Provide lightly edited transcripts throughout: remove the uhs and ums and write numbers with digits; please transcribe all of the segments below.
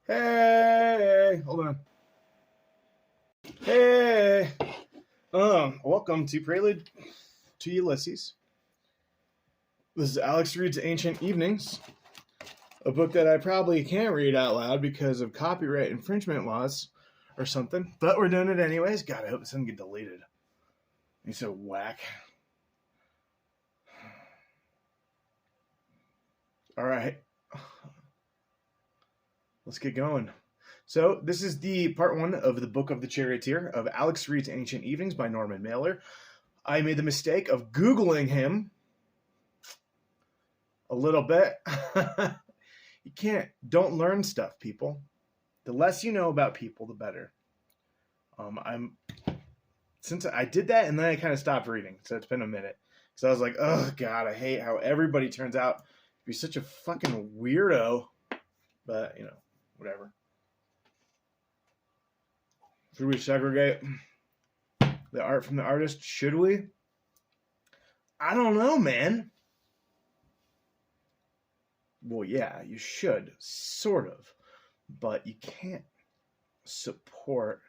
Hey, hold on. Hey, welcome to Prelude to Ulysses. This is Alex reads Ancient Evenings, a book that I probably can't read out loud because of copyright infringement laws or something, but we're doing it anyways. God, I hope this doesn't get deleted. He's so whack. All right, let's get going. So this is the part one of the Book of the Charioteer of Alex Reads Ancient Evenings by Norman Mailer. I made the mistake of Googling him a little bit. Don't learn stuff, people. The less you know about people, the better. Since I did that and then I kind of stopped reading, so it's been a minute. So I was like, oh God, I hate how everybody turns out to be such a fucking weirdo. But, whatever. Should we segregate the art from the artist? Should we? I don't know, man. Well, yeah, you should, sort of. But you can't support...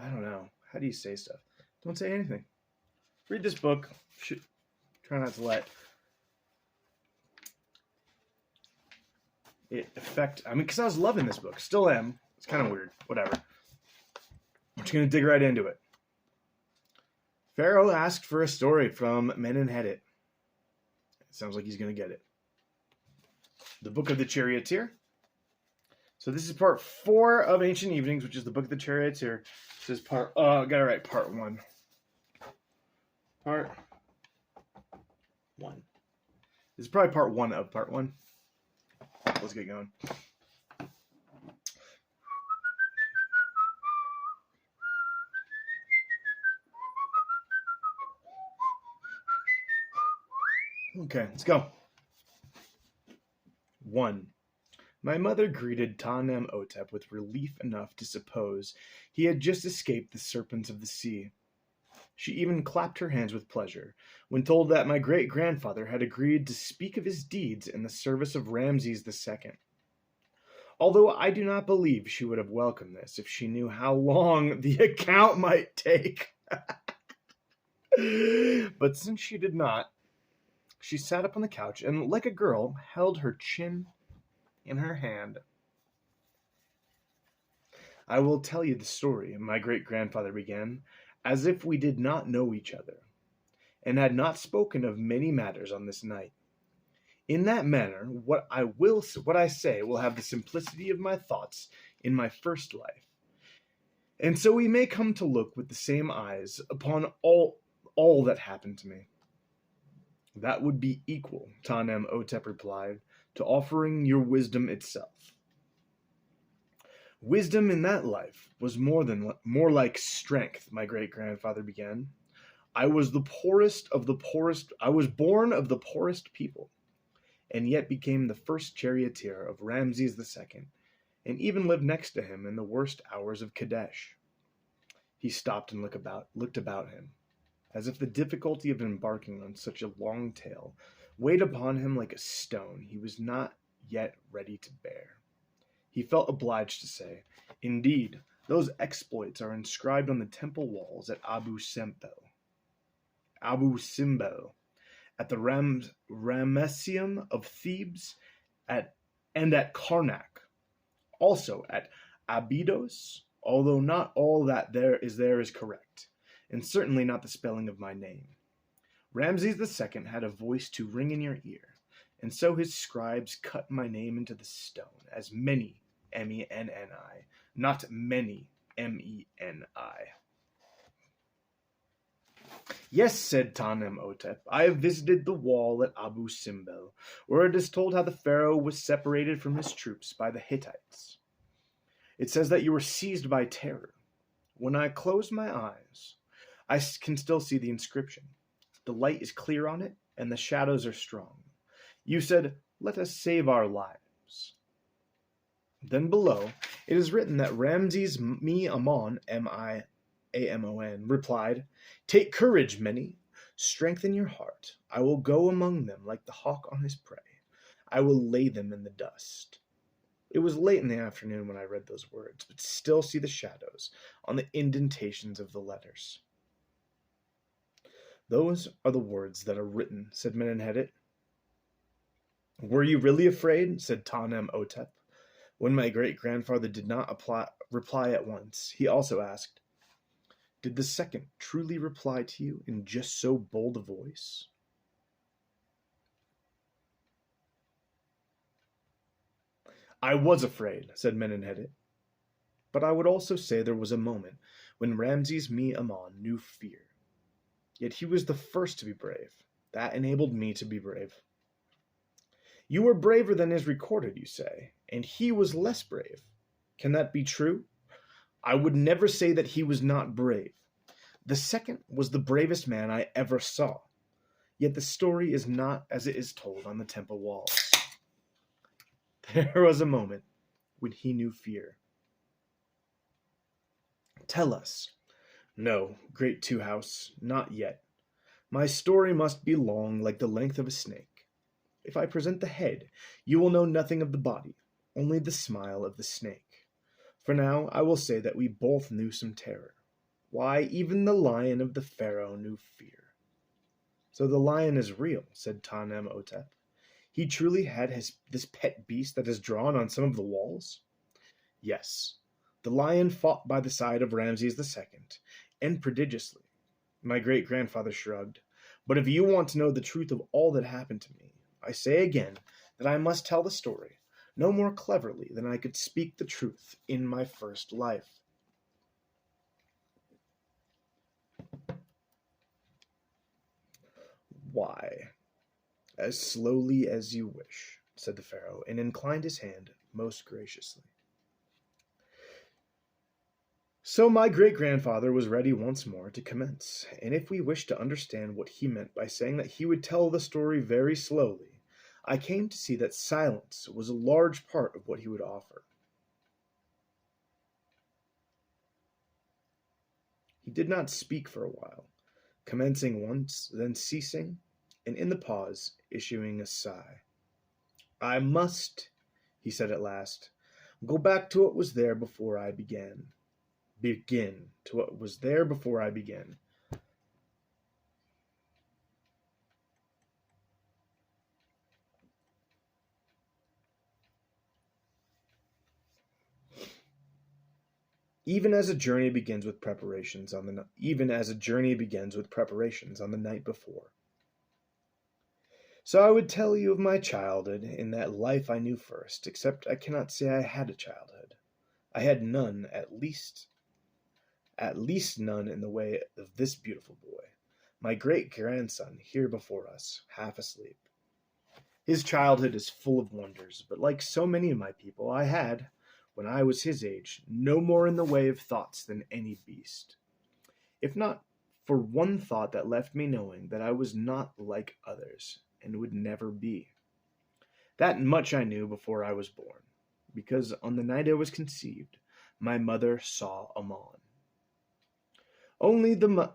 I don't know. How do you say stuff? Don't say anything. Read this book. Try not to let it affect... because I was loving this book. Still am. It's kind of weird. Whatever. I'm just going to dig right into it. Pharaoh asked for a story from Menenhedet. It sounds like he's going to get it. The Book of the Charioteer. So this is part 4 of Ancient Evenings, which is the Book of the Charioteer. This is I gotta write part 1. Part 1. This is probably part 1 of part 1. Let's get going. Okay, let's go. 1. My mother greeted Ta-Nem-Otep with relief enough to suppose he had just escaped the serpents of the sea. She even clapped her hands with pleasure when told that my great-grandfather had agreed to speak of his deeds in the service of Ramses II. Although I do not believe she would have welcomed this if she knew how long the account might take. But since she did not, she sat up on the couch and, like a girl, held her chin in her hand. I will tell you the story, my great-grandfather began, as if we did not know each other, and had not spoken of many matters on this night. In that manner, what I say will have the simplicity of my thoughts in my first life, and so we may come to look with the same eyes upon all that happened to me. That would be equal, Ta-Nem-Otep replied, to offering your wisdom itself. Wisdom in that life was more like strength, my great-grandfather began. I was the poorest of the poorest. I was born of the poorest people, and yet became the first charioteer of Ramses II, and even lived next to him in the worst hours of Kadesh. He stopped and looked about him, as if the difficulty of embarking on such a long tale weighed upon him like a stone he was not yet ready to bear. He felt obliged to say, indeed, those exploits are inscribed on the temple walls at Abu Simbel, at the Ramesseum of Thebes, and at Karnak, also at Abydos, although not all that there is correct, and certainly not the spelling of my name. Ramses II had a voice to ring in your ear, and so his scribes cut my name into the stone as many, M-E-N-N-I, not many, M-E-N-I. Yes, said Ta-Nem-Otep, I have visited the wall at Abu Simbel, where it is told how the pharaoh was separated from his troops by the Hittites. It says that you were seized by terror. When I close my eyes, I can still see the inscription. The light is clear on it, and the shadows are strong. You said, let us save our lives. Then below, it is written that Ramses Mi-Amon, M-I-A-M-O-N, replied, take courage, many. Strengthen your heart. I will go among them like the hawk on his prey. I will lay them in the dust. It was late in the afternoon when I read those words, but still see the shadows on the indentations of the letters. Those are the words that are written, said Menenhedet. Were you really afraid? Said Tanem-Otep. When my great-grandfather did not reply at once, he also asked, Did the second truly reply to you in just so bold a voice? I was afraid, said Menenhedet. But I would also say there was a moment when Ramses Mi-Ammon knew fear. Yet he was the first to be brave. That enabled me to be brave. You were braver than is recorded, you say, and he was less brave. Can that be true? I would never say that he was not brave. The second was the bravest man I ever saw. Yet the story is not as it is told on the temple walls. There was a moment when he knew fear. Tell us. No, great Two-House, not yet. My story must be long like the length of a snake. If I present the head, you will know nothing of the body, only the smile of the snake. For now I will say that we both knew some terror. Why, even the lion of the pharaoh knew fear. So the lion is real, said Tanem-Otep. He truly had this pet beast that is drawn on some of the walls? Yes. The lion fought by the side of Ramses II, and prodigiously. My great-grandfather shrugged. But if you want to know the truth of all that happened to me, I say again that I must tell the story no more cleverly than I could speak the truth in my first life. Why? As slowly as you wish, said the pharaoh, and inclined his hand most graciously. So my great-grandfather was ready once more to commence, and if we wish to understand what he meant by saying that he would tell the story very slowly, I came to see that silence was a large part of what he would offer. He did not speak for a while, commencing once, then ceasing, and in the pause issuing a sigh. I must, he said at last, go back to what was there before I began. Begin to what was there before I began. Even as a journey begins with preparations on the night before. So I would tell you of my childhood in that life I knew first, except I cannot say I had a childhood. I had none, at least none in the way of this beautiful boy, my great-grandson here before us, half asleep. His childhood is full of wonders, but like so many of my people, I had, when I was his age, no more in the way of thoughts than any beast. If not for one thought that left me knowing that I was not like others, and would never be. That much I knew before I was born, because on the night I was conceived, my mother saw Ammon. Only the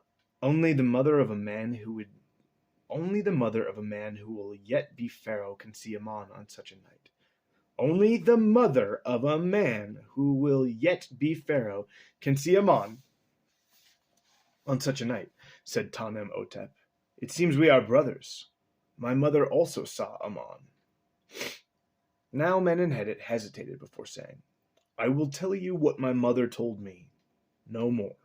mother of a man who will yet be pharaoh can see Ammon on such a night. Only the mother of a man who will yet be pharaoh can see Ammon on such a night, said Tanem-Otep. It seems we are brothers. My mother also saw Ammon. Now Menenhedet hesitated before saying, I will tell you what my mother told me, no more.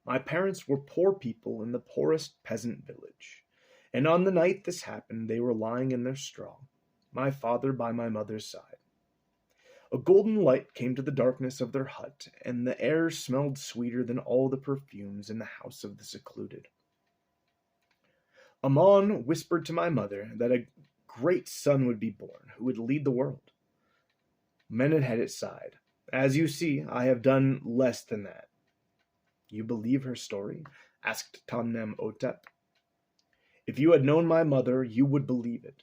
My parents were poor people in the poorest peasant village, and on the night this happened they were lying in their straw, my father by my mother's side. A golden light came to the darkness of their hut, and the air smelled sweeter than all the perfumes in the house of the secluded. Ammon whispered to my mother that a great son would be born, who would lead the world. Menenhedet sighed. As you see, I have done less than that. You believe her story? Asked Tanem-Otep. If you had known my mother, you would believe it.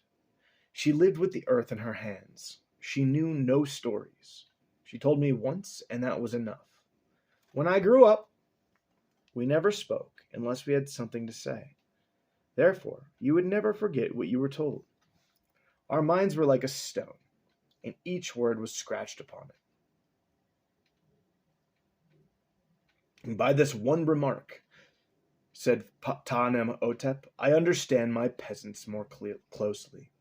She lived with the earth in her hands. She knew no stories. She told me once, and that was enough. When I grew up, we never spoke unless we had something to say. Therefore, you would never forget what you were told. Our minds were like a stone, and each word was scratched upon it. And by this one remark, said Ta-Nem-Otep, I understand my peasants more closely.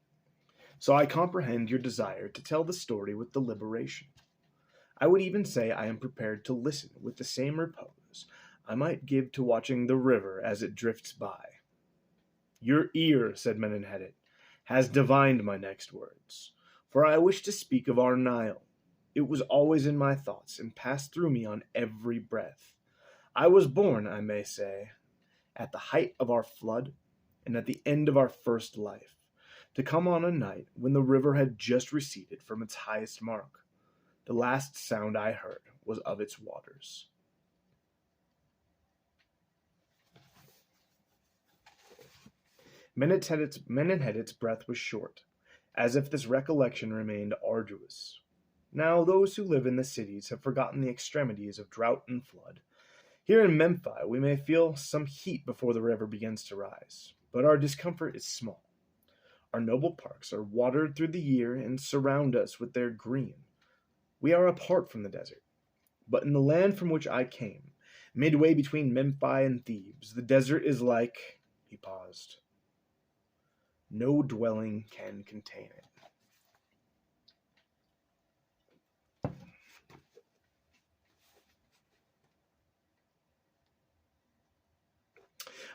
So I comprehend your desire to tell the story with deliberation. I would even say I am prepared to listen with the same repose I might give to watching the river as it drifts by. Your ear, said Menenhedet, has divined my next words, for I wish to speak of our Nile. It was always in my thoughts and passed through me on every breath. I was born, I may say, at the height of our flood and at the end of our first life, to come on a night when the river had just receded from its highest mark. The last sound I heard was of its waters. Menenhedet's breath was short, as if this recollection remained arduous. Now those who live in the cities have forgotten the extremities of drought and flood. Here in Memphis we may feel some heat before the river begins to rise, but our discomfort is small. Our noble parks are watered through the year and surround us with their green. We are apart from the desert. But in the land from which I came, midway between Memphis and Thebes, the desert is like... He paused. No dwelling can contain it.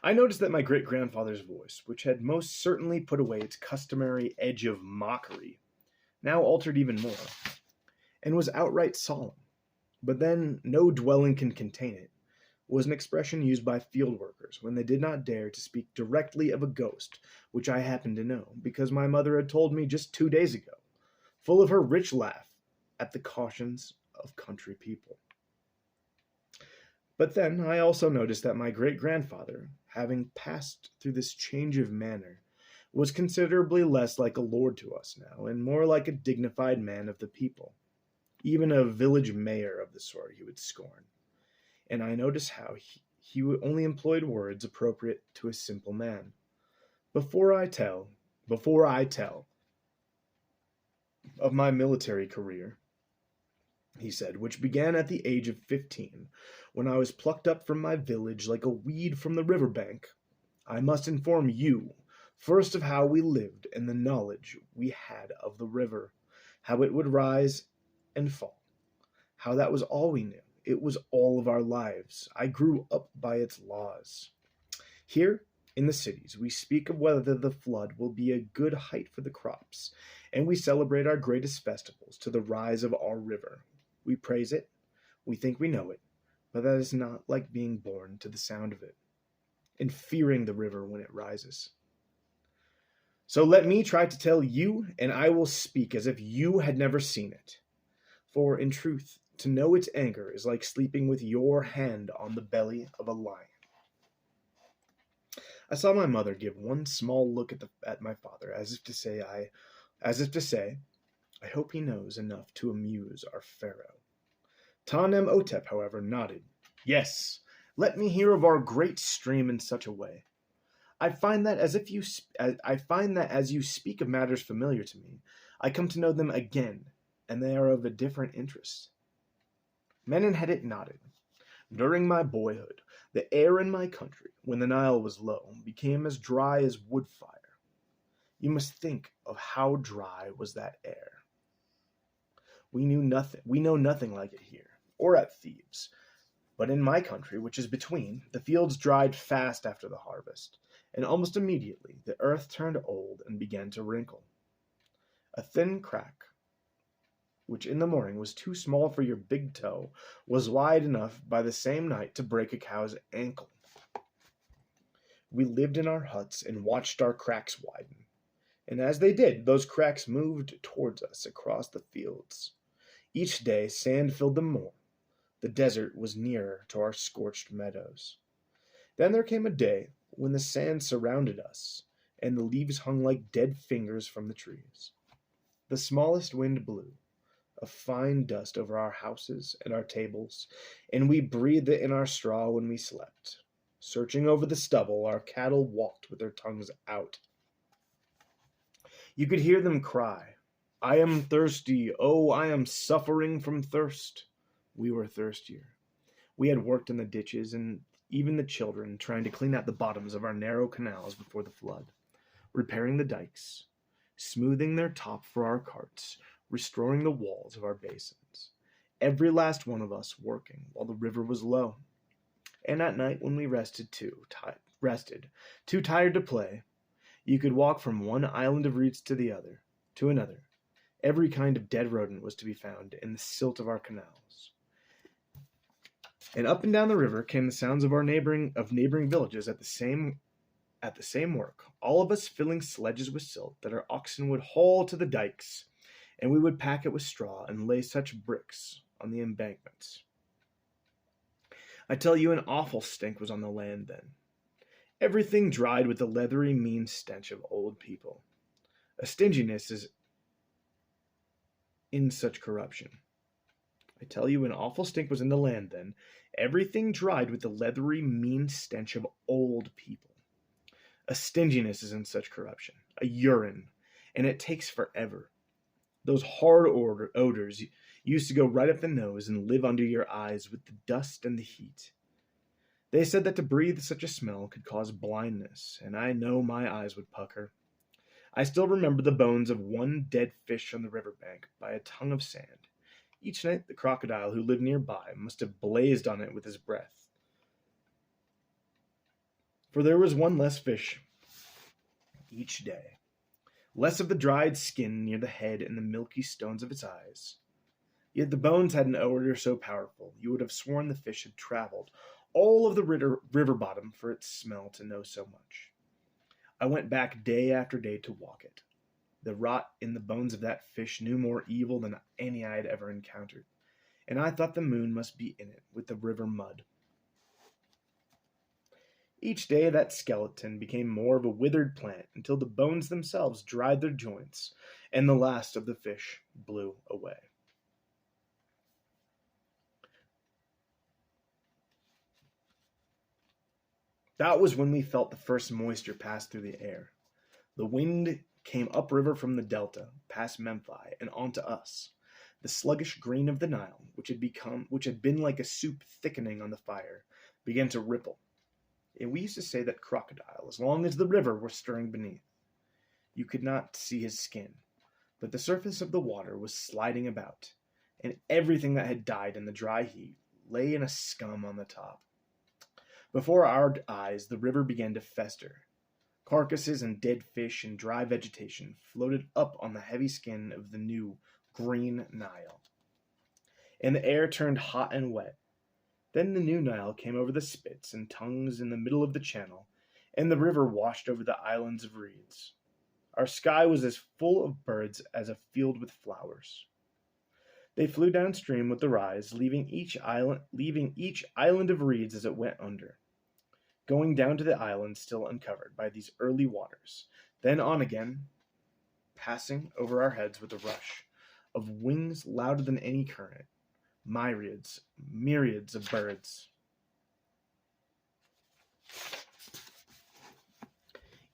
I noticed that my great-grandfather's voice, which had most certainly put away its customary edge of mockery, now altered even more, and was outright solemn. But then, no dwelling can contain it, was an expression used by field workers when they did not dare to speak directly of a ghost, which I happened to know, because my mother had told me just 2 days ago, full of her rich laugh at the cautions of country people. But then I also noticed that my great-grandfather, having passed through this change of manner, was considerably less like a lord to us now, and more like a dignified man of the people. Even a village mayor of the sort he would scorn. And I noticed how he only employed words appropriate to a simple man. Before I tell of my military career, he said, which began at the age of 15, when I was plucked up from my village like a weed from the river bank, I must inform you first of how we lived and the knowledge we had of the river, how it would rise and fall, how that was all we knew. It was all of our lives. I grew up by its laws. Here, in the cities, we speak of whether the flood will be a good height for the crops, and we celebrate our greatest festivals to the rise of our river. We praise it, we think we know it, but that is not like being born to the sound of it, and fearing the river when it rises. So let me try to tell you, and I will speak as if you had never seen it. For, in truth, to know its anger is like sleeping with your hand on the belly of a lion. I saw my mother give one small look at my father, as if to say, I hope he knows enough to amuse our pharaoh. Ta-Nem-Otep, however, nodded. Yes, let me hear of our great stream in such a way. I find that as you speak of matters familiar to me, I come to know them again, and they are of a different interest. Menenhedet nodded. During my boyhood, the air in my country, when the Nile was low, became as dry as wood fire. You must think of how dry was that air. We know nothing like it here, or at Thebes. But in my country, which is between, the fields dried fast after the harvest, and almost immediately the earth turned old and began to wrinkle. A thin crack, which in the morning was too small for your big toe, was wide enough by the same night to break a cow's ankle. We lived in our huts and watched our cracks widen, and as they did, those cracks moved towards us across the fields. Each day sand filled them more. The desert was nearer to our scorched meadows. Then there came a day when the sand surrounded us, and the leaves hung like dead fingers from the trees. The smallest wind blew, a fine dust over our houses and our tables, and we breathed it in our straw when we slept. Searching over the stubble, our cattle walked with their tongues out. You could hear them cry, "I am thirsty, oh, I am suffering from thirst." We were thirstier. We had worked in the ditches, and even the children, trying to clean out the bottoms of our narrow canals before the flood, repairing the dikes, smoothing their top for our carts, restoring the walls of our basins. Every last one of us working while the river was low. And at night when we rested, too tired to play, you could walk from one island of reeds to another. Every kind of dead rodent was to be found in the silt of our canals. And up and down the river came the sounds of neighboring villages at the same work, all of us filling sledges with silt that our oxen would haul to the dikes, and we would pack it with straw and lay such bricks on the embankments. I tell you, an awful stink was on the land then. Everything dried with the leathery, mean stench of old people. A stinginess is in such corruption. I tell you, an awful stink was in the land then. Everything dried with the leathery, mean stench of old people. A stinginess is in such corruption. A urine, and it takes forever. Those hard odors used to go right up the nose and live under your eyes with the dust and the heat. They said that to breathe such a smell could cause blindness, and I know my eyes would pucker. I still remember the bones of one dead fish on the riverbank by a tongue of sand. Each night the crocodile who lived nearby must have blazed on it with his breath. For there was one less fish each day. Less of the dried skin near the head and the milky stones of its eyes. Yet the bones had an odor so powerful, you would have sworn the fish had traveled all of the river bottom for its smell to know so much. I went back day after day to walk it. The rot in the bones of that fish knew more evil than any I had ever encountered, and I thought the moon must be in it with the river mud. Each day that skeleton became more of a withered plant until the bones themselves dried their joints, and the last of the fish blew away. That was when we felt the first moisture pass through the air. The wind came upriver from the delta, past Memphis, and onto us. The sluggish green of the Nile, which had been like a soup thickening on the fire, began to ripple. And we used to say that crocodile, as long as the river were stirring beneath. You could not see his skin, but the surface of the water was sliding about, and everything that had died in the dry heat lay in a scum on the top. Before our eyes, the river began to fester. Carcasses and dead fish and dry vegetation floated up on the heavy skin of the new green Nile. And the air turned hot and wet. Then the new Nile came over the spits and tongues in the middle of the channel, and the river washed over the islands of reeds. Our sky was as full of birds as a field with flowers. They flew downstream with the rise, leaving each island of reeds as it went under, going down to the island still uncovered by these early waters, then on again, passing over our heads with a rush of wings louder than any current. Myriads of birds.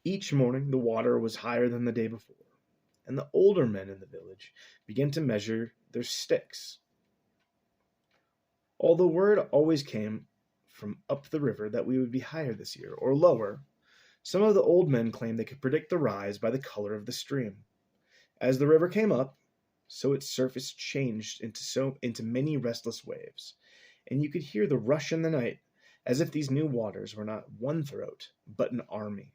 Each morning the water was higher than the day before, and the older men in the village began to measure their sticks. Although word always came from up the river that we would be higher this year, or lower, some of the old men claimed they could predict the rise by the color of the stream. As the river came up, so its surface changed into many restless waves, and you could hear the rush in the night, as if these new waters were not one throat, but an army.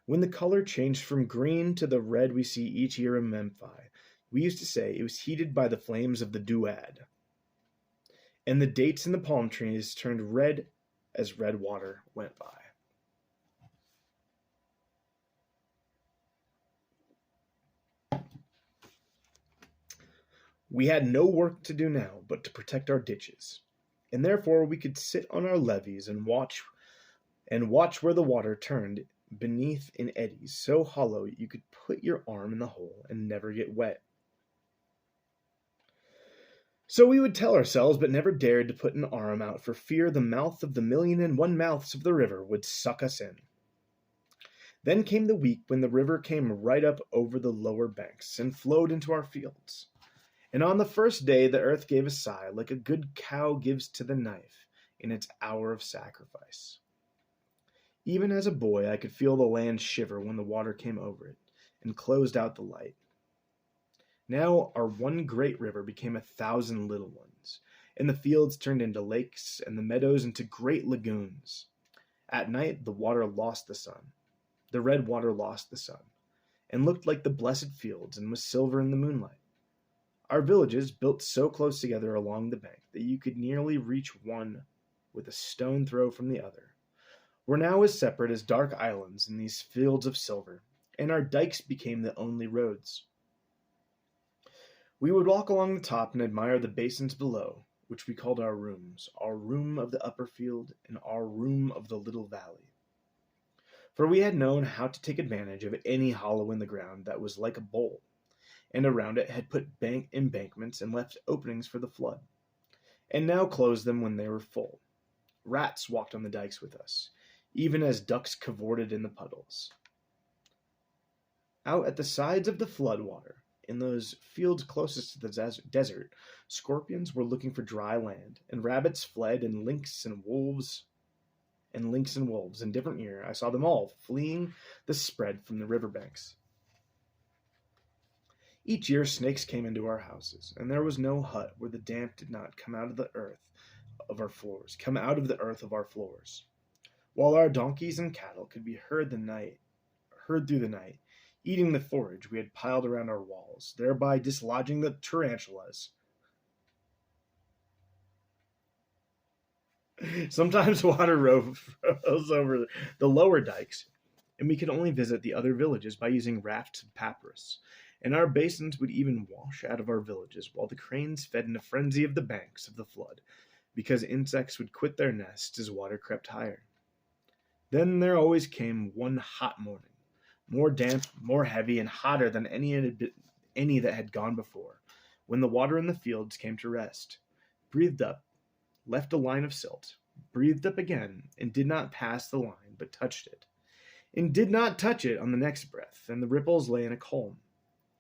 When the color changed from green to the red we see each year in Memphis, we used to say it was heated by the flames of the duad, and the dates in the palm trees turned red as red water went by. We had no work to do now but to protect our ditches, and therefore we could sit on our levees and watch where the water turned beneath in eddies so hollow you could put your arm in the hole and never get wet. So we would tell ourselves, but never dared to put an arm out for fear the mouth of the 1,000,001 mouths of the river would suck us in. Then came the week when the river came right up over the lower banks and flowed into our fields. And on the first day the earth gave a sigh, like a good cow gives to the knife in its hour of sacrifice. Even as a boy I could feel the land shiver when the water came over it and closed out the light. Now our one great river became 1,000 little ones, and the fields turned into lakes and the meadows into great lagoons. At night the water lost the sun. The red water lost the sun, and looked like the blessed fields and was silver in the moonlight. Our villages, built so close together along the bank that you could nearly reach one with a stone throw from the other, were now as separate as dark islands in these fields of silver, and our dikes became the only roads. We would walk along the top and admire the basins below, which we called our rooms, our room of the upper field and our room of the little valley. For we had known how to take advantage of any hollow in the ground that was like a bowl, and around it had put embankments and left openings for the flood, and now closed them when they were full. Rats walked on the dikes with us, even as ducks cavorted in the puddles. Out at the sides of the flood water, in those fields closest to the desert, scorpions were looking for dry land, and rabbits fled, and lynx and wolves in different year. I saw them all fleeing the spread from the riverbanks. Each year snakes came into our houses, and there was no hut where the damp did not come out of the earth of our floors, while our donkeys and cattle could be heard through the night, eating the forage we had piled around our walls, thereby dislodging the tarantulas. Sometimes water rose over the lower dikes, and we could only visit the other villages by using rafts of papyrus, and our basins would even wash out of our villages while the cranes fed in a frenzy of the banks of the flood, because insects would quit their nests as water crept higher. Then there always came one hot morning, more damp, more heavy, and hotter than any that had gone before, when the water in the fields came to rest, breathed up, left a line of silt, breathed up again, and did not pass the line, but touched it, and did not touch it on the next breath, and the ripples lay in a calm.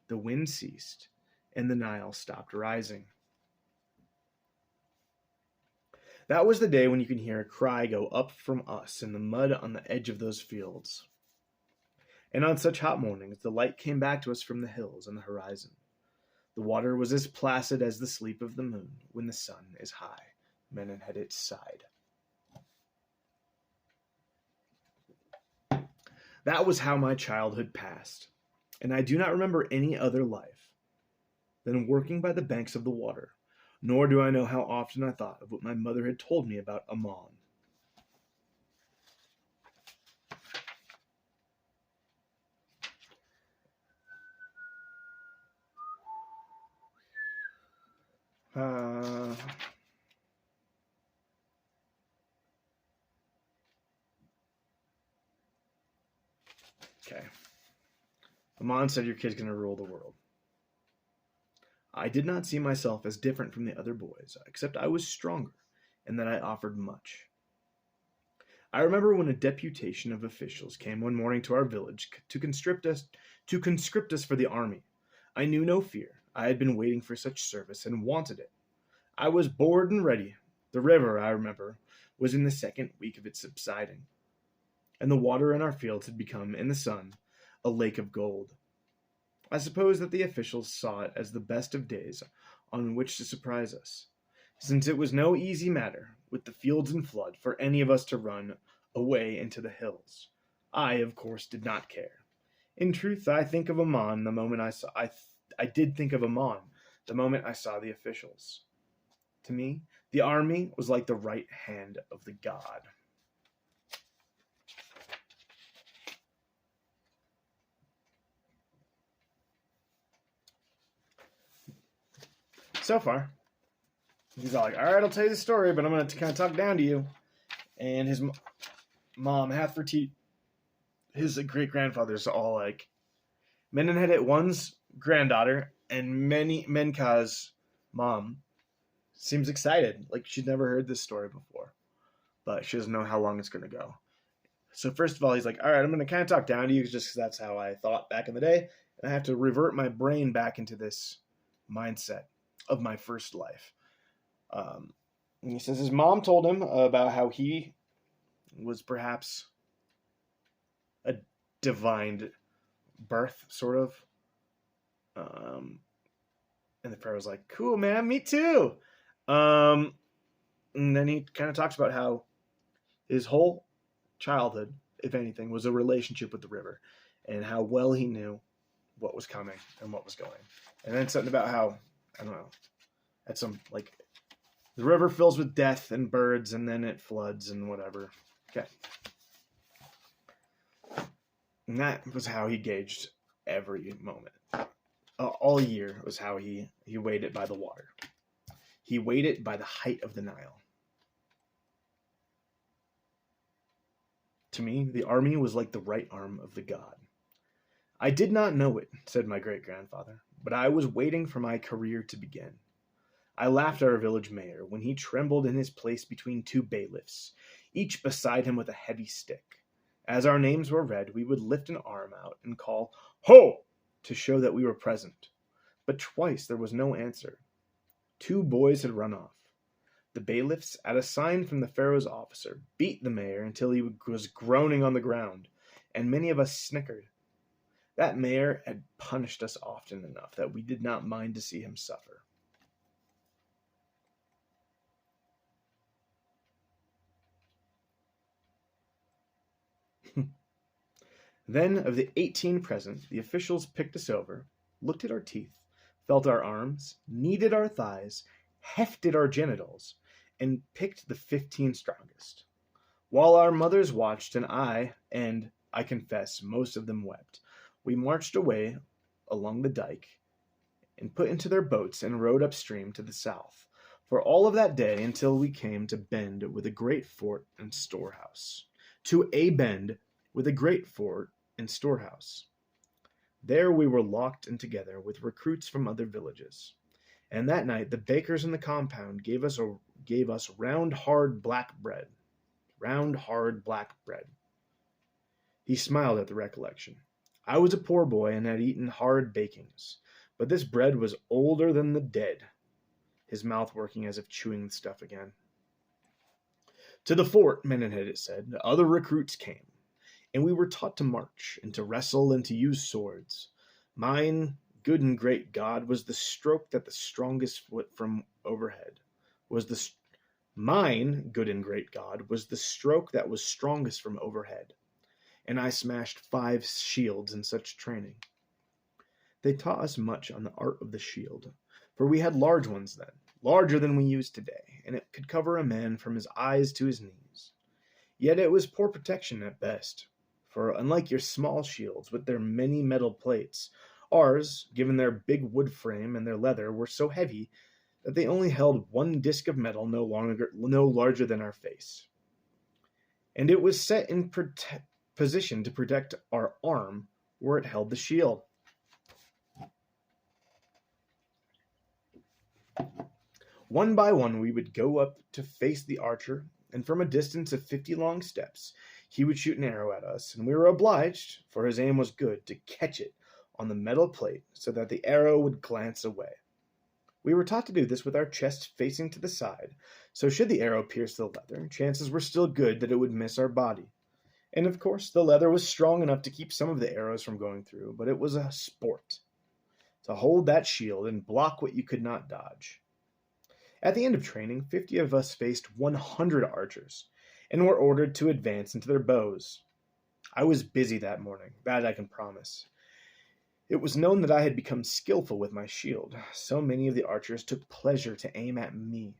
The wind ceased, and the Nile stopped rising. That was the day when you can hear a cry go up from us in the mud on the edge of those fields. And on such hot mornings, the light came back to us from the hills and the horizon. The water was as placid as the sleep of the moon when the sun is high, men at its side. That was how my childhood passed, and I do not remember any other life than working by the banks of the water, nor do I know how often I thought of what my mother had told me about Ammon. Okay. Ammon said your kid's going to rule the world. I did not see myself as different from the other boys, except I was stronger, and that I offered much. I remember when a deputation of officials came one morning to our village to conscript us for the army. I knew no fear. I had been waiting for such service and wanted it. I was bored and ready. The river, I remember, was in the second week of its subsiding, and the water in our fields had become, in the sun, a lake of gold. I suppose that the officials saw it as the best of days on which to surprise us, since it was no easy matter, with the fields in flood, for any of us to run away into the hills. I, of course, did not care. In truth, I did think of Ammon the moment I saw the officials. To me, the army was like the right hand of the god. So far, he's all like, all right, I'll tell you the story, but I'm going to kind of talk down to you. And his mom, his great-grandfather's all like, Menenhedit I's granddaughter and Menka's mom seems excited, like she'd never heard this story before, but she doesn't know how long it's going to go. So first of all, he's like, all right, I'm going to kind of talk down to you just because that's how I thought back in the day. And I have to revert my brain back into this mindset of my first life. And he says his mom told him about how he was perhaps a divine birth, sort of. And the Pharaoh's like, cool, man, me too. And then he kind of talks about how his whole childhood, if anything, was a relationship with the river and how well he knew what was coming and what was going. And then something about how, I don't know, at some, like, the river fills with death and birds and then it floods and whatever. Okay. And that was how he gauged every moment. All year was how he weighed it by the water. He weighed it by the height of the Nile. To me, the army was like the right arm of the god. I did not know it, said my great-grandfather, but I was waiting for my career to begin. I laughed at our village mayor when he trembled in his place between two bailiffs, each beside him with a heavy stick. As our names were read, we would lift an arm out and call, "Ho!" to show that we were present. But twice there was no answer. 2 boys had run off. The bailiffs, at a sign from the Pharaoh's officer, beat the mayor until he was groaning on the ground, and many of us snickered. That mayor had punished us often enough that we did not mind to see him suffer. Then, of the 18 present, the officials picked us over, looked at our teeth, felt our arms, kneaded our thighs, hefted our genitals, and picked the 15 strongest. While our mothers watched, and I confess, most of them wept, we marched away along the dike and put into their boats and rowed upstream to the south, for all of that day until we came to Bend with a great fort and storehouse. To a Bend with a great fort and storehouse. There we were locked in together with recruits from other villages. And that night the bakers in the compound gave us round, hard black bread. Round, hard black bread. He smiled at the recollection. I was a poor boy and had eaten hard bakings, but this bread was older than the dead, his mouth working as if chewing the stuff again. To the fort, Menenhedit said, other recruits came, and we were taught to march, and to wrestle, and to use swords. Mine, good and great God, was the stroke that the strongest foot from overhead. Mine, good and great God, was the stroke that was strongest from overhead. And I smashed 5 shields in such training. They taught us much on the art of the shield, for we had large ones then, larger than we use today, and it could cover a man from his eyes to his knees. Yet it was poor protection at best, for unlike your small shields with their many metal plates, ours, given their big wood frame and their leather, were so heavy that they only held 1 disc of metal no larger than our face. And it was set in position to protect our arm where it held the shield. One by one we would go up to face the archer, and from a distance of 50 long steps he would shoot an arrow at us, and we were obliged, for his aim was good, to catch it on the metal plate so that the arrow would glance away. We were taught to do this with our chests facing to the side, so should the arrow pierce the leather, chances were still good that it would miss our body. And of course, the leather was strong enough to keep some of the arrows from going through, but it was a sport to hold that shield and block what you could not dodge. At the end of training, 50 of us faced 100 archers, and were ordered to advance into their bows. I was busy that morning, that I can promise. It was known that I had become skillful with my shield. So many of the archers took pleasure to aim at me.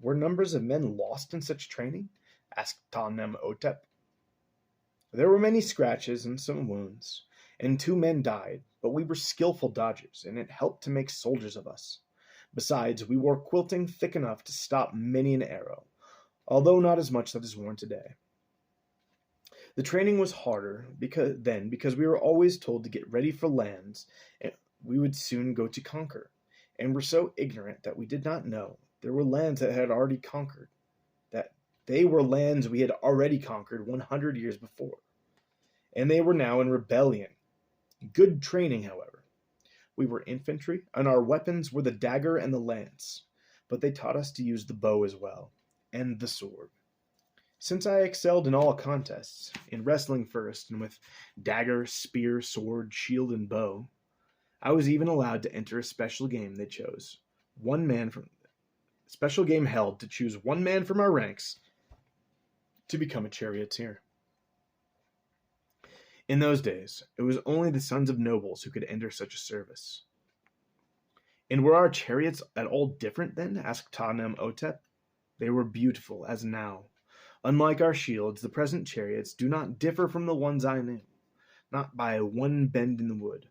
Were numbers of men lost in such training? Asked Ta-Nem-Otep. There were many scratches and some wounds, and 2 men died, but we were skillful dodgers, and it helped to make soldiers of us. Besides, we wore quilting thick enough to stop many an arrow, although not as much that is worn today. The training was harder because we were always told to get ready for lands we would soon go to conquer, and were so ignorant that we did not know there were lands that had already conquered, that They were lands we had already conquered 100 years before, and they were now in rebellion. Good training, however. We were infantry, and our weapons were the dagger and the lance, but they taught us to use the bow as well, and the sword. Since I excelled in all contests, in wrestling first, and with dagger, spear, sword, shield, and bow, I was even allowed to enter a special game they chose. Special game held to choose one man from our ranks to become a charioteer. In those days, it was only the sons of nobles who could enter such a service. And were our chariots at all different then? Asked Ta-Nem-Otep. They were beautiful, as now. Unlike our shields, the present chariots do not differ from the ones I knew, not by one bend in the wood.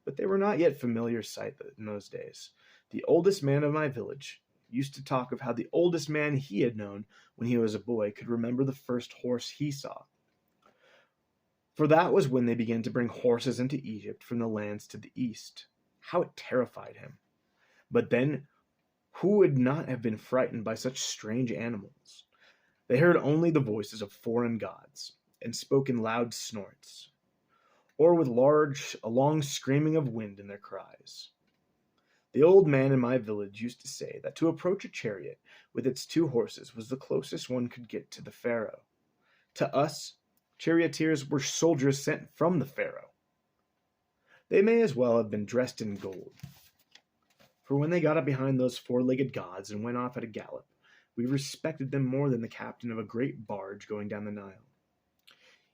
But they were not yet familiar sight in those days. The oldest man of my village used to talk of how the oldest man he had known when he was a boy could remember the first horse he saw. For that was when they began to bring horses into Egypt from the lands to the east. How it terrified him. But then, who would not have been frightened by such strange animals? They heard only the voices of foreign gods, and spoke in loud snorts, or with a long screaming of wind in their cries. The old man in my village used to say that to approach a chariot with its 2 horses was the closest one could get to the pharaoh. To us, charioteers were soldiers sent from the pharaoh. They may as well have been dressed in gold. For when they got up behind those 4-legged gods and went off at a gallop, we respected them more than the captain of a great barge going down the Nile.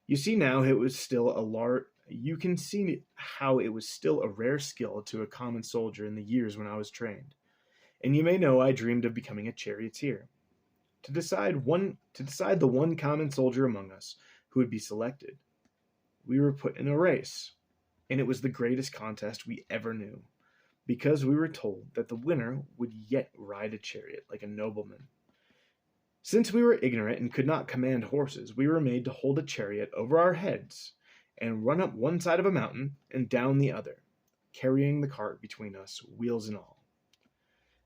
You see now You can see how it was still a rare skill to a common soldier in the years when I was trained. And you may know I dreamed of becoming a charioteer. To decide the one common soldier among us who would be selected, we were put in a race, and it was the greatest contest we ever knew, because we were told that the winner would yet ride a chariot like a nobleman. Since we were ignorant and could not command horses, we were made to hold a chariot over our heads and run up one side of a mountain and down the other, carrying the cart between us, wheels and all.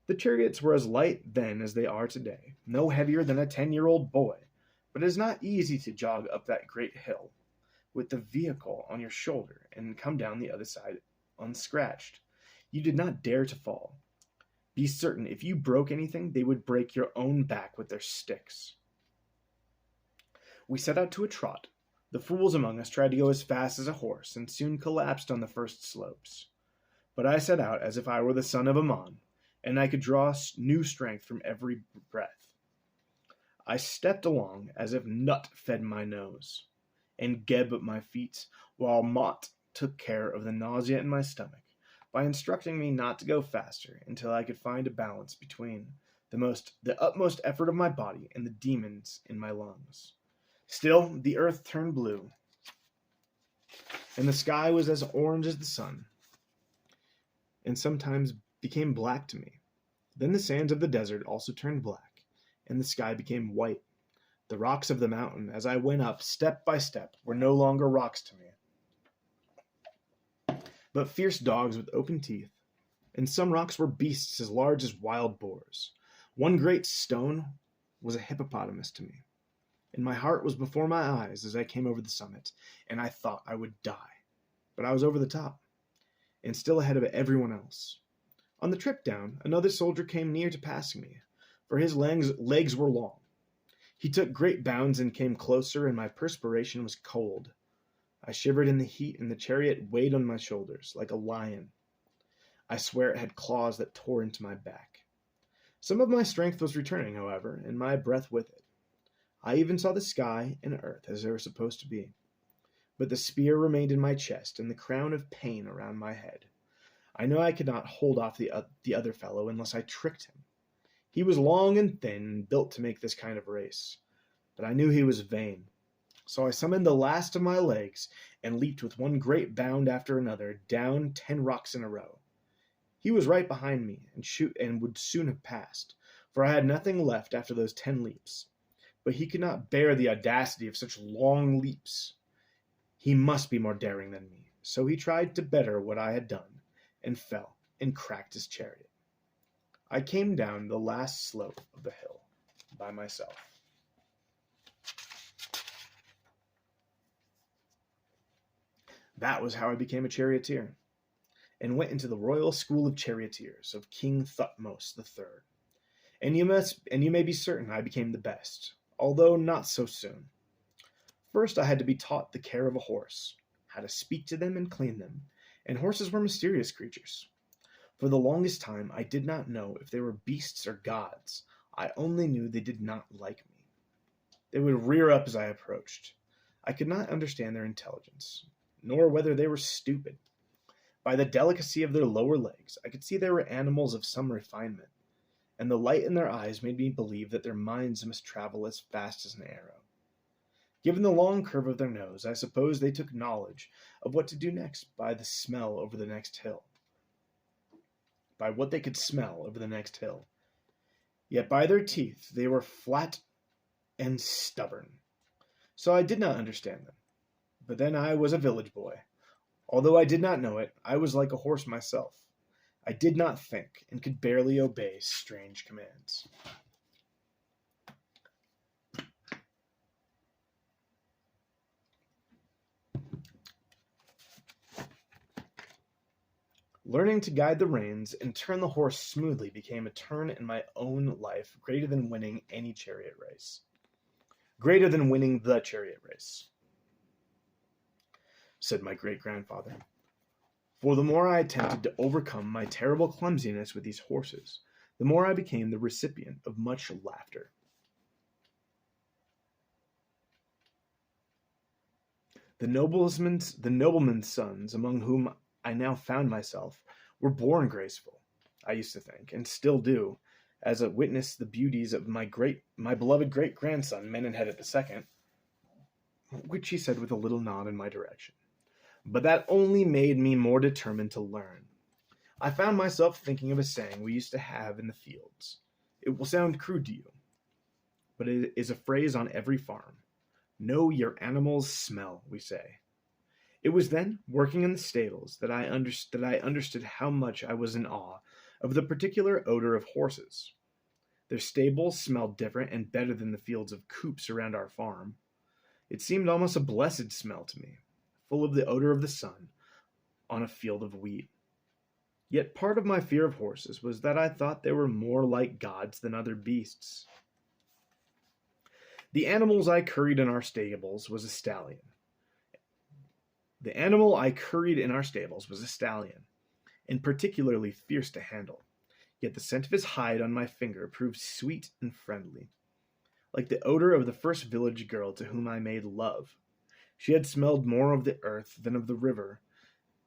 The chariots were as light then as they are today, no heavier than a 10-year-old boy, but it is not easy to jog up that great hill with the vehicle on your shoulder and come down the other side unscratched. You did not dare to fall. Be certain if you broke anything, they would break your own back with their sticks. We set out to a trot. The fools among us tried to go as fast as a horse, and soon collapsed on the first slopes. But I set out as if I were the son of Ammon, and I could draw new strength from every breath. I stepped along as if Nut fed my nose, and Geb at my feet, while Mott took care of the nausea in my stomach, by instructing me not to go faster until I could find a balance between the utmost effort of my body and the demons in my lungs. Still, the earth turned blue, and the sky was as orange as the sun, and sometimes became black to me. Then the sands of the desert also turned black, and the sky became white. The rocks of the mountain, as I went up step by step, were no longer rocks to me, but fierce dogs with open teeth, and some rocks were beasts as large as wild boars. One great stone was a hippopotamus to me, and my heart was before my eyes as I came over the summit, and I thought I would die. But I was over the top, and still ahead of everyone else. On the trip down, another soldier came near to passing me, for his legs were long. He took great bounds and came closer, and my perspiration was cold. I shivered in the heat, and the chariot weighed on my shoulders like a lion. I swear it had claws that tore into my back. Some of my strength was returning, however, and my breath with it. I even saw the sky and earth as they were supposed to be. But the spear remained in my chest, and the crown of pain around my head. I knew I could not hold off the other fellow unless I tricked him. He was long and thin, and built to make this kind of race. But I knew he was vain. So I summoned the last of my legs, and leaped with one great bound after another down 10 rocks in a row. He was right behind me, and would soon have passed, for I had nothing left after those 10 leaps. But he could not bear the audacity of such long leaps. He must be more daring than me, so he tried to better what I had done, and fell, and cracked his chariot. I came down the last slope of the hill by myself. That was how I became a charioteer, and went into the royal school of charioteers of King Thutmose III. And you may be certain I became the best, although not so soon. First I had to be taught the care of a horse, how to speak to them and clean them, and horses were mysterious creatures. For the longest time I did not know if they were beasts or gods. I only knew they did not like me. They would rear up as I approached. I could not understand their intelligence, nor whether they were stupid. By the delicacy of their lower legs, I could see they were animals of some refinement, and the light in their eyes made me believe that their minds must travel as fast as an arrow. Given the long curve of their nose, I suppose they took knowledge of what to do next by the smell over the next hill. By what they could smell over the next hill. Yet by their teeth they were flat and stubborn. So I did not understand them. But then I was a village boy. Although I did not know it, I was like a horse myself. I did not think, and could barely obey strange commands. Learning to guide the reins and turn the horse smoothly became a turn in my own life greater than winning any chariot race. Greater than winning the chariot race, said my great-grandfather. For the more I attempted to overcome my terrible clumsiness with these horses, the more I became the recipient of much laughter. The noblemen's sons, among whom I now found myself, were born graceful, I used to think, and still do, as I witnessed the beauties of my beloved great-grandson, Menenhedit II, which he said with a little nod in my direction. But that only made me more determined to learn. I found myself thinking of a saying we used to have in the fields. It will sound crude to you, but it is a phrase on every farm. Know your animals' smell, we say. It was then, working in the stables, that I understood how much I was in awe of the particular odor of horses. Their stables smelled different and better than the fields of coops around our farm. It seemed almost a blessed smell to me, full of the odor of the sun on a field of wheat. Yet part of my fear of horses was that I thought they were more like gods than other beasts. The animals I curried in our stables was a stallion. The animal I curried in our stables was a stallion, and particularly fierce to handle. Yet the scent of his hide on my finger proved sweet and friendly, like the odor of the first village girl to whom I made love. She had smelled more of the earth than of the river,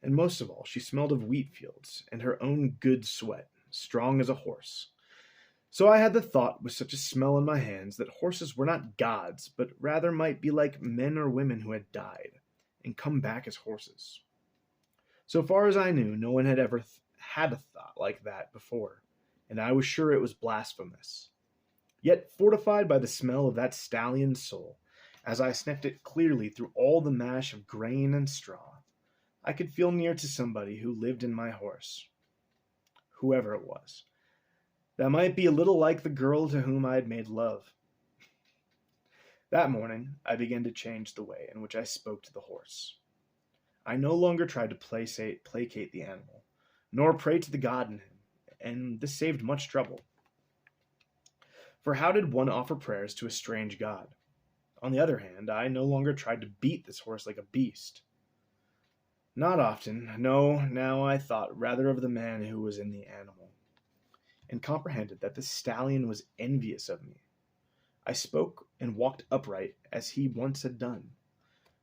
and most of all she smelled of wheat fields, and her own good sweat, strong as a horse. So I had the thought, with such a smell in my hands, that horses were not gods, but rather might be like men or women who had died, and come back as horses. So far as I knew, no one had ever had a thought like that before, and I was sure it was blasphemous. Yet, fortified by the smell of that stallion's soul, as I sniffed it clearly through all the mash of grain and straw, I could feel near to somebody who lived in my horse, whoever it was, that might be a little like the girl to whom I had made love. That morning, I began to change the way in which I spoke to the horse. I no longer tried to placate the animal, nor pray to the God in him, and this saved much trouble. For how did one offer prayers to a strange god? On the other hand, I no longer tried to beat this horse like a beast. Not often, no, now I thought rather of the man who was in the animal, and comprehended that the stallion was envious of me. I spoke and walked upright as he once had done,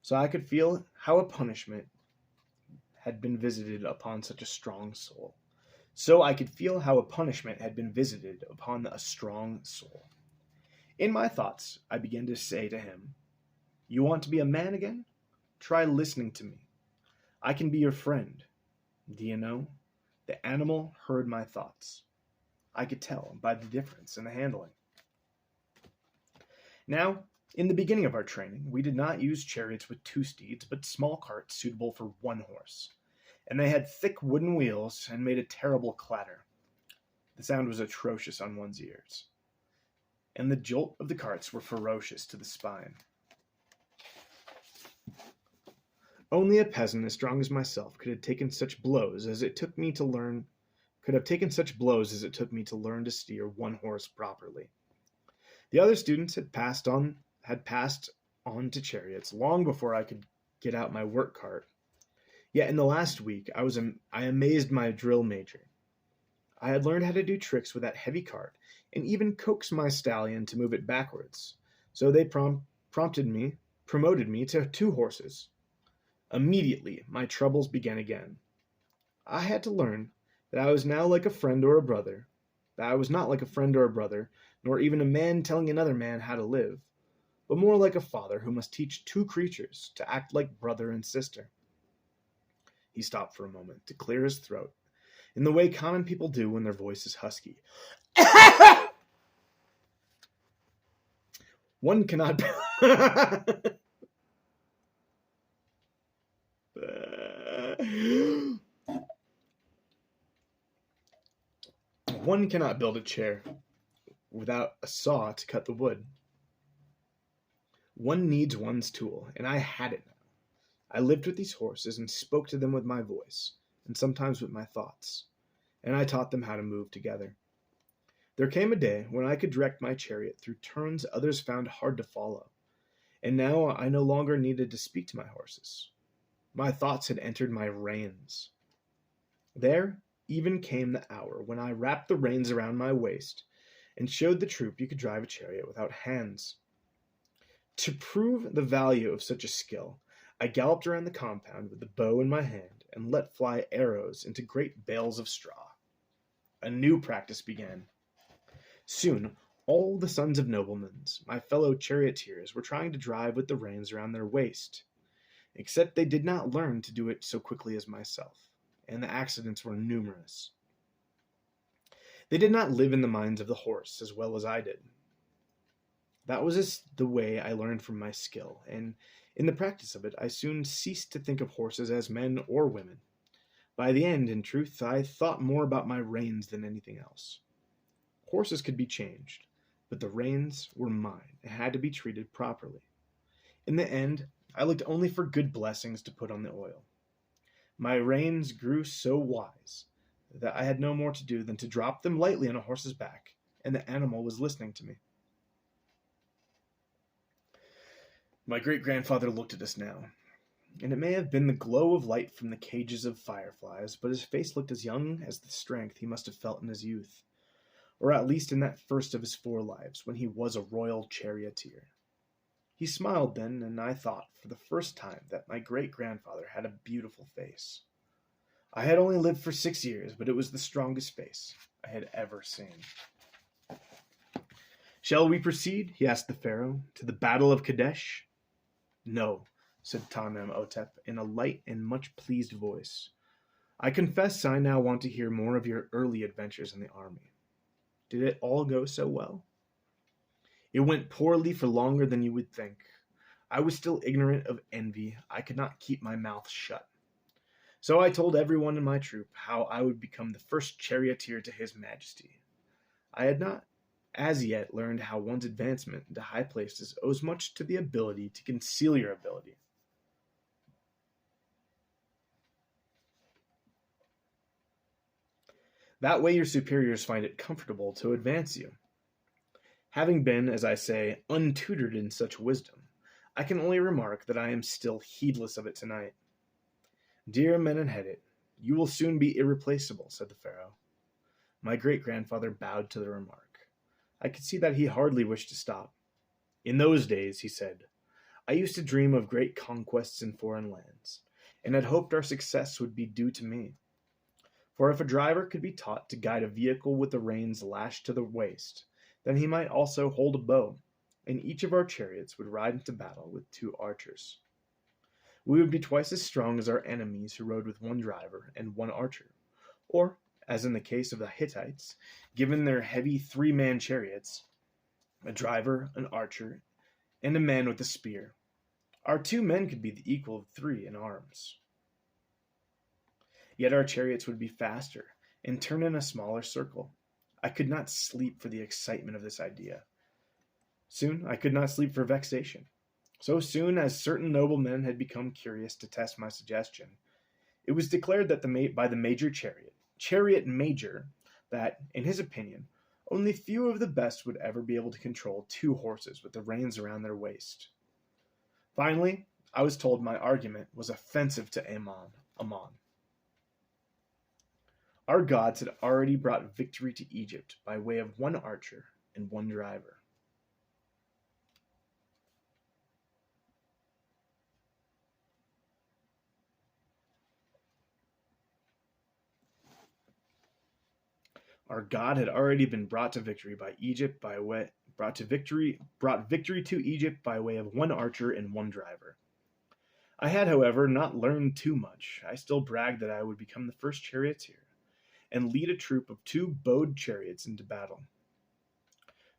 so I could feel how a punishment had been visited upon such a strong soul. In my thoughts, I began to say to him, "You want to be a man again? Try listening to me. I can be your friend." Do you know? The animal heard my thoughts. I could tell by the difference in the handling. Now, in the beginning of our training, we did not use chariots with 2 steeds, but small carts suitable for 1 horse, and they had thick wooden wheels and made a terrible clatter. The sound was atrocious on one's ears, and the jolt of the carts were ferocious to the spine. Only a peasant as strong as myself could have taken such blows as it took me to learn to steer one horse properly. The other students had passed on to chariots long before I could get out my work cart. Yet in the last week I amazed my drill major. I had learned how to do tricks with that heavy cart, and even coax my stallion to move it backwards. So they promoted me to 2 horses. Immediately, my troubles began again. I had to learn that I was now like a friend or a brother, that I was not like a friend or a brother, nor even a man telling another man how to live, but more like a father who must teach 2 creatures to act like brother and sister. He stopped for a moment to clear his throat, in the way common people do when their voice is husky. One cannot One cannot build a chair without a saw to cut the wood. One needs one's tool, and I had it now. I lived with these horses and spoke to them with my voice, and sometimes with my thoughts, and I taught them how to move together. There came a day when I could direct my chariot through turns others found hard to follow, and now I no longer needed to speak to my horses. My thoughts had entered my reins. There even came the hour when I wrapped the reins around my waist and showed the troop you could drive a chariot without hands. To prove the value of such a skill, I galloped around the compound with the bow in my hand and let fly arrows into great bales of straw. A new practice began. Soon, all the sons of noblemen, my fellow charioteers, were trying to drive with the reins around their waist, except they did not learn to do it so quickly as myself, and the accidents were numerous. They did not live in the minds of the horse as well as I did. That was the way I learned from my skill, and in the practice of it, I soon ceased to think of horses as men or women. By the end, in truth, I thought more about my reins than anything else. Horses could be changed, but the reins were mine and had to be treated properly. In the end, I looked only for good blessings to put on the oil. My reins grew so wise that I had no more to do than to drop them lightly on a horse's back, and the animal was listening to me. My great-grandfather looked at us now, and it may have been the glow of light from the cages of fireflies, but his face looked as young as the strength he must have felt in his youth, or at least in that first of his 4 lives, when he was a royal charioteer. He smiled then, and I thought for the first time that my great-grandfather had a beautiful face. I had only lived for 6 years, but it was the strongest face I had ever seen. "Shall we proceed," he asked the pharaoh, "to the battle of Kadesh?" "No," said Tamem-Otep in a light and much pleased voice. "I confess I now want to hear more of your early adventures in the army. Did it all go so well?" "It went poorly for longer than you would think. I was still ignorant of envy. I could not keep my mouth shut. So I told everyone in my troop how I would become the first charioteer to His Majesty. I had not as yet learned how one's advancement into high places owes much to the ability to conceal your ability. That way your superiors find it comfortable to advance you. Having been, as I say, untutored in such wisdom, I can only remark that I am still heedless of it tonight." "Dear Menenhedet, you will soon be irreplaceable," said the pharaoh. My great-grandfather bowed to the remark. I could see that he hardly wished to stop. "In those days," he said, "I used to dream of great conquests in foreign lands, and had hoped our success would be due to me. For if a driver could be taught to guide a vehicle with the reins lashed to the waist, then he might also hold a bow, and each of our chariots would ride into battle with 2 archers. We would be twice as strong as our enemies who rode with 1 driver and 1 archer, or, as in the case of the Hittites, given their heavy 3-man chariots, a driver, an archer, and a man with a spear. Our 2 men could be the equal of 3 in arms. Yet our chariots would be faster, and turn in a smaller circle. I could not sleep for the excitement of this idea. Soon I could not sleep for vexation. So soon as certain noblemen had become curious to test my suggestion, it was declared that by the major chariot major, that, in his opinion, only few of the best would ever be able to control two horses with the reins around their waist. Finally, I was told my argument was offensive to Ammon. Our gods had already brought victory to Egypt by way of one archer and one driver. Our God had already been brought to victory by Egypt by way brought victory to Egypt by way of one archer and one driver. I had, however, not learned too much. I still bragged that I would become the first charioteer and lead a troop of 2 bowed chariots into battle.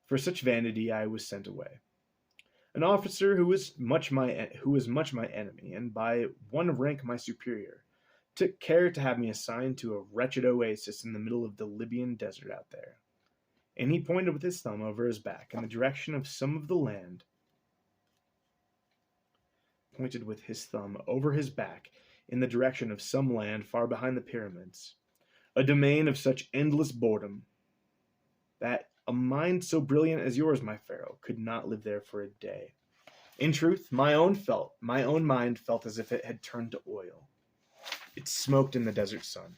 For such vanity I was sent away. An officer who was much my enemy, and by one rank my superior, took care to have me assigned to a wretched oasis in the middle of the Libyan desert out there. And he pointed with his thumb over his back in the direction of some of the land. Pointed with his thumb over his back in the direction of some land far behind the pyramids, a domain of such endless boredom that a mind so brilliant as yours, my pharaoh, could not live there for a day. In truth, my own mind felt as if it had turned to oil. It smoked in the desert sun.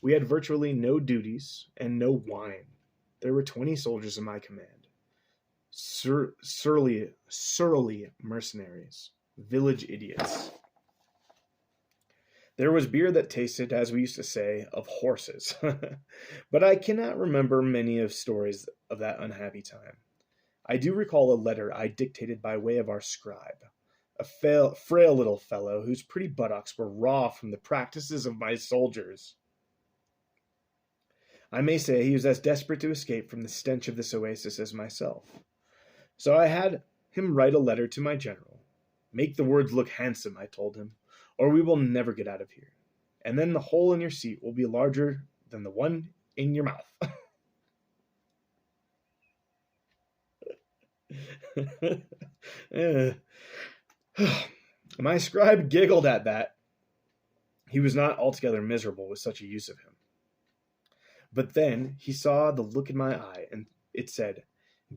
We had virtually no duties and no wine. There were 20 soldiers in my command. Surly mercenaries, village idiots. There was beer that tasted, as we used to say, of horses. But I cannot remember many of stories of that unhappy time. I do recall a letter I dictated by way of our scribe, a frail little fellow whose pretty buttocks were raw from the practices of my soldiers. I may say he was as desperate to escape from the stench of this oasis as myself. So I had him write a letter to my general. Make the words look handsome, I told him, or we will never get out of here. And then the hole in your seat will be larger than the one in your mouth. My scribe giggled at that. He was not altogether miserable with such a use of him. But then he saw the look in my eye, and it said,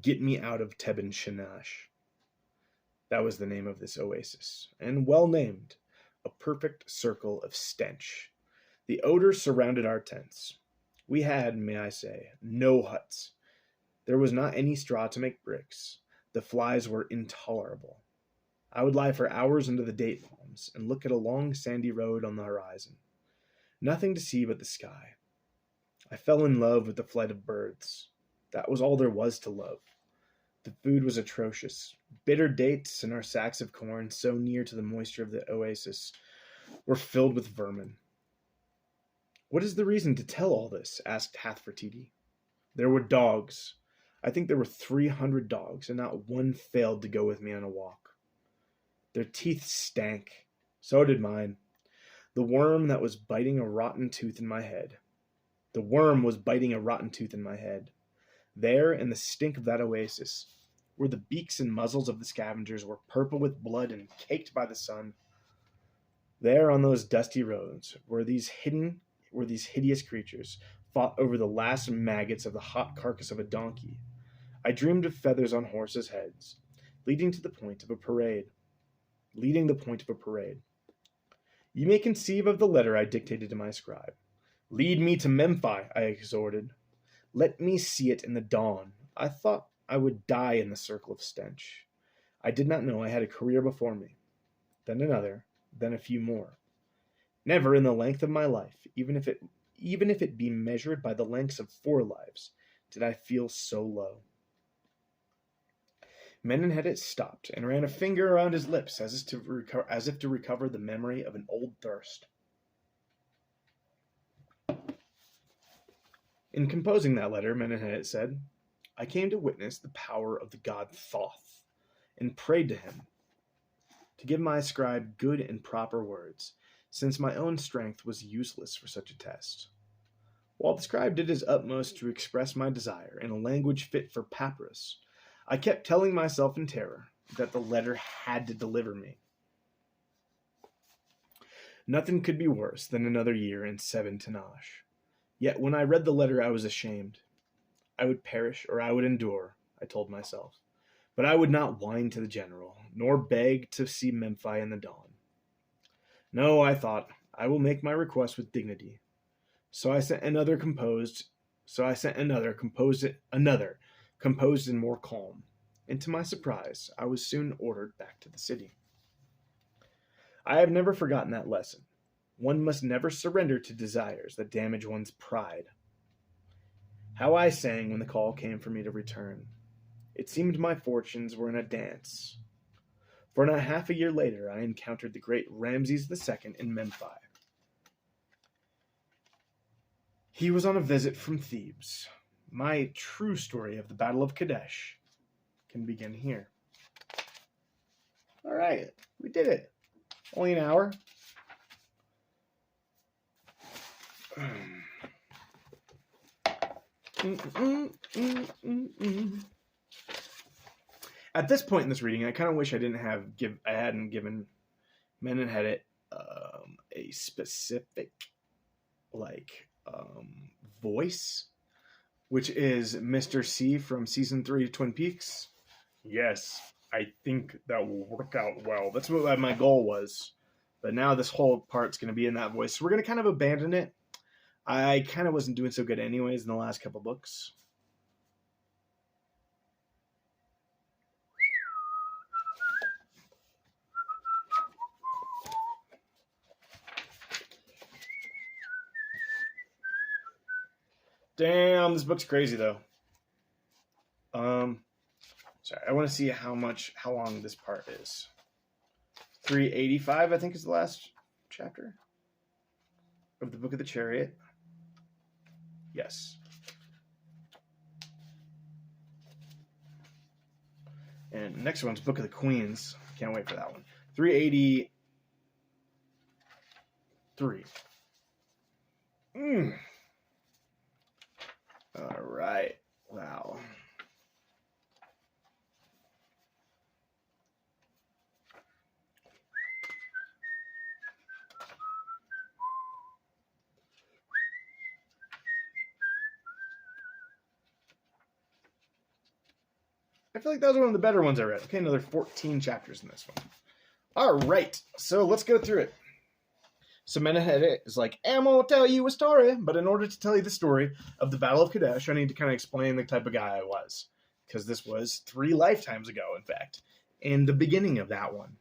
"Get me out of Teben Shanash." That was the name of this oasis, and well named, a perfect circle of stench. The odor surrounded our tents. We had, may I say, no huts. There was not any straw to make bricks. The flies were intolerable. I would lie for hours under the date palms and look at a long sandy road on the horizon. Nothing to see but the sky. I fell in love with the flight of birds. That was all there was to love. The food was atrocious. Bitter dates and our sacks of corn, so near to the moisture of the oasis, were filled with vermin. "What is the reason to tell all this?" asked Hathfertiti. There were dogs. I think there were 300 dogs, and not one failed to go with me on a walk. Their teeth stank. So did mine. The worm was biting a rotten tooth in my head. There, in the stink of that oasis, where the beaks and muzzles of the scavengers were purple with blood and caked by the sun. There, on those dusty roads, where these hideous creatures fought over the last maggots of the hot carcass of a donkey. I dreamed of feathers on horses' heads, leading the point of a parade. You may conceive of the letter I dictated to my scribe. "Lead me to Memphis," I exhorted. "Let me see it in the dawn." I thought I would die in the circle of stench. I did not know I had a career before me. Then another, then a few more. Never in the length of my life, even if it be measured by the lengths of 4 lives, did I feel so low. Menenhedet stopped and ran a finger around his lips as if to recover the memory of an old thirst. In composing that letter, Menenhedet said, "I came to witness the power of the god Thoth, and prayed to him to give my scribe good and proper words, since my own strength was useless for such a test." While the scribe did his utmost to express my desire in a language fit for papyrus, I kept telling myself in terror, that the letter had to deliver me. Nothing could be worse than another year in 7 Tanash. Yet when I read the letter, I was ashamed. I would perish or I would endure, I told myself. But I would not whine to the general, nor beg to see Memphi in the dawn. No, I thought, I will make my request with dignity. So I sent another composed and more calm. And to my surprise, I was soon ordered back to the city. I have never forgotten that lesson. One must never surrender to desires that damage one's pride. How I sang when the call came for me to return. It seemed my fortunes were in a dance. For not half a year later, I encountered the great Ramses II in Memphi. He was on a visit from Thebes. My true story of the Battle of Kadesh can begin here. All right, we did it. Only an hour. At this point in this reading, I kind of wish I hadn't given Menenhedit a specific voice, which is Mr. C from season 3 of Twin Peaks. Yes, I think that will work out well. That's what my goal was. But now this whole part's going to be in that voice. So we're going to kind of abandon it. I kind of wasn't doing so good anyways in the last couple books. Damn, this book's crazy though. Sorry, I want to see how long this part is. 385, I think, is the last chapter of the Book of the Chariot. Yes. And next one's Book of the Queens. Can't wait for that one. 383. All right. Wow. I feel like that was one of the better ones I read. Okay, another 14 chapters in this one. All right, so let's go through it. So Menenhedit is like, I'm going to tell you a story, but in order to tell you the story of the Battle of Kadesh, I need to kind of explain the type of guy I was. Because this was 3 lifetimes ago, in fact, in the beginning of that one.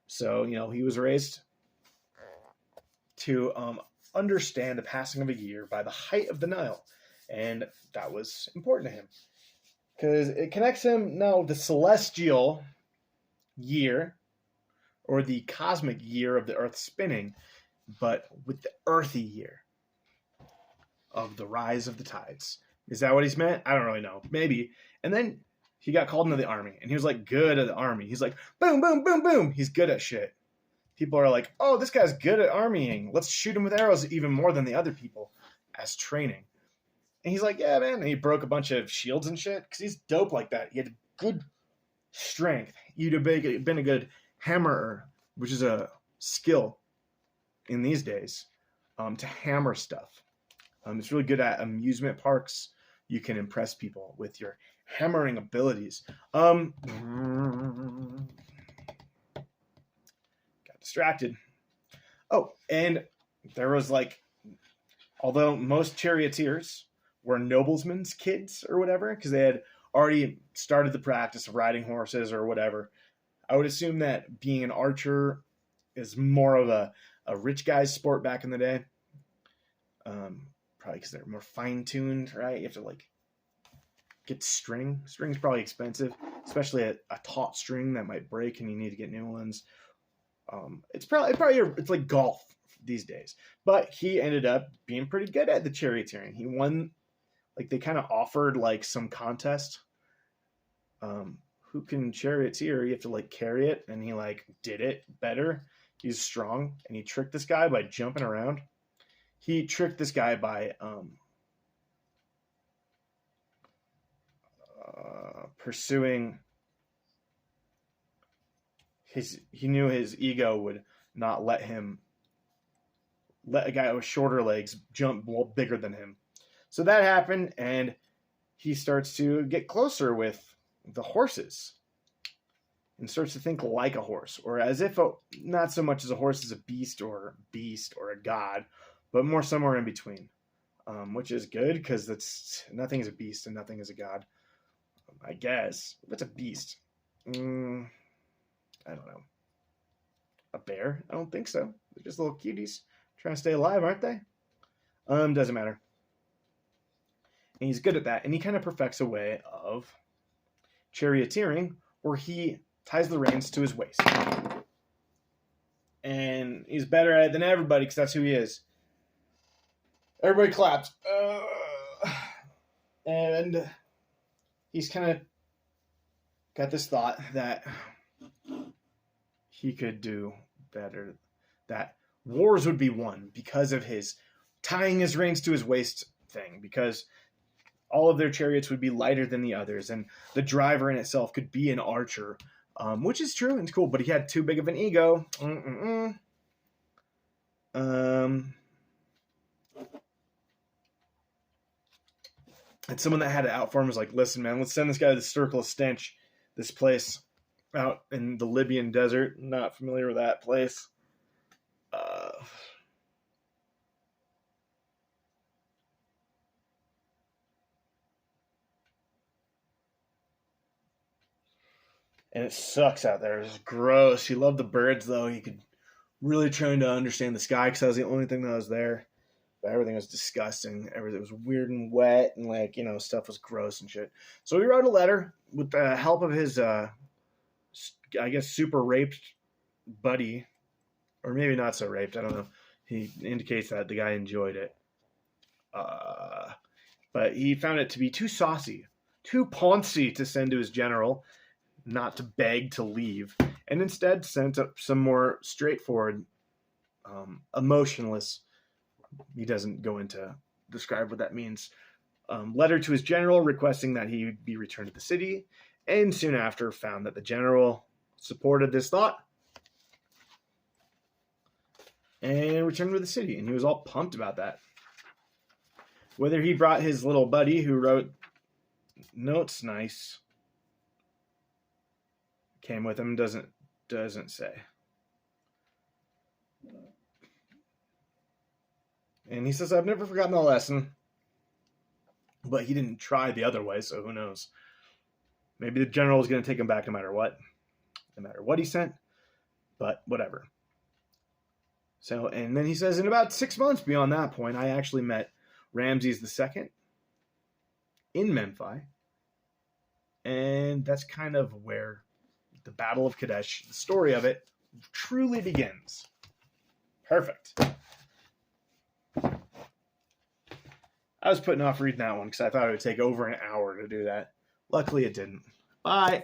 So, he was raised to understand the passing of a year by the height of the Nile. And that was important to him. Because it connects him now the celestial year, or the cosmic year of the Earth spinning, but with the earthy year of the rise of the tides. Is that what he's meant? I don't really know. Maybe. And then he got called into the army, and he was like good at the army. He's like, boom, boom, boom, boom. He's good at shit. People are like, oh, this guy's good at armying. Let's shoot him with arrows even more than the other people as training. And he's like, yeah, man. And he broke a bunch of shields and shit because he's dope like that. He had good strength. You'd have been a good hammerer, which is a skill in these days, to hammer stuff. It's really good at amusement parks. You can impress people with your hammering abilities. Got distracted. Oh, and there was although most charioteers were noblemen's kids or whatever, because they had already started the practice of riding horses or whatever, I would assume that being an archer is more of a rich guy's sport back in the day. Probably because they're more fine-tuned, right? You have to get string. String's probably expensive, especially a taut string that might break and you need to get new ones. It's like golf these days. But he ended up being pretty good at the charioteering. He won, they kind of offered some contest. Who can charioteer? You have to carry it, and he did it better. He's strong, and he tricked this guy by jumping around. He tricked this guy by pursuing he knew his ego would not let a guy with shorter legs jump bigger than him. So that happened, and he starts to get closer with the horses and starts to think like a horse, or as if not so much as a horse as a beast or a god, but more somewhere in between, which is good because nothing is a beast and nothing is a god, I guess. What's a beast? I don't know. A bear? I don't think so. They're just little cuties trying to stay alive, aren't they? Doesn't matter. And he's good at that, and he kind of perfects a way of charioteering where he ties the reins to his waist. And he's better at it than everybody because that's who he is. Everybody claps. And he's kind of got this thought that he could do better, that wars would be won because of his tying his reins to his waist thing, because all of their chariots would be lighter than the others, and the driver in itself could be an archer, which is true and it's cool, but he had too big of an ego. And someone that had it out for him was like, listen, man, let's send this guy to the Circle of Stench, this place out in the Libyan desert. Not familiar with that place. And it sucks out there. It's gross. He loved the birds, though. He could really trying to understand the sky because that was the only thing that was there. But everything was disgusting. Everything was weird and wet, and stuff was gross and shit. So he wrote a letter with the help of his, I guess, super raped buddy, or maybe not so raped. I don't know. He indicates that the guy enjoyed it. But he found it to be too saucy, too poncy to send to his general, not to beg to leave, and instead sent up some more straightforward, emotionless, he doesn't go into describe what that means, letter to his general requesting that he be returned to the city, and soon after found that the general supported this thought and returned to the city, and he was all pumped about that. Whether he brought his little buddy who wrote notes nice came with him doesn't say. And he says, I've never forgotten the lesson, but he didn't try the other way, so who knows? Maybe the general is going to take him back no matter what he sent, but whatever. So, and then he says, in about 6 months beyond that point, I actually met Ramses II in Memphis, and that's kind of where the Battle of Kadesh, the story of it, truly begins. Perfect. I was putting off reading that one because I thought it would take over an hour to do that. Luckily, it didn't. Bye.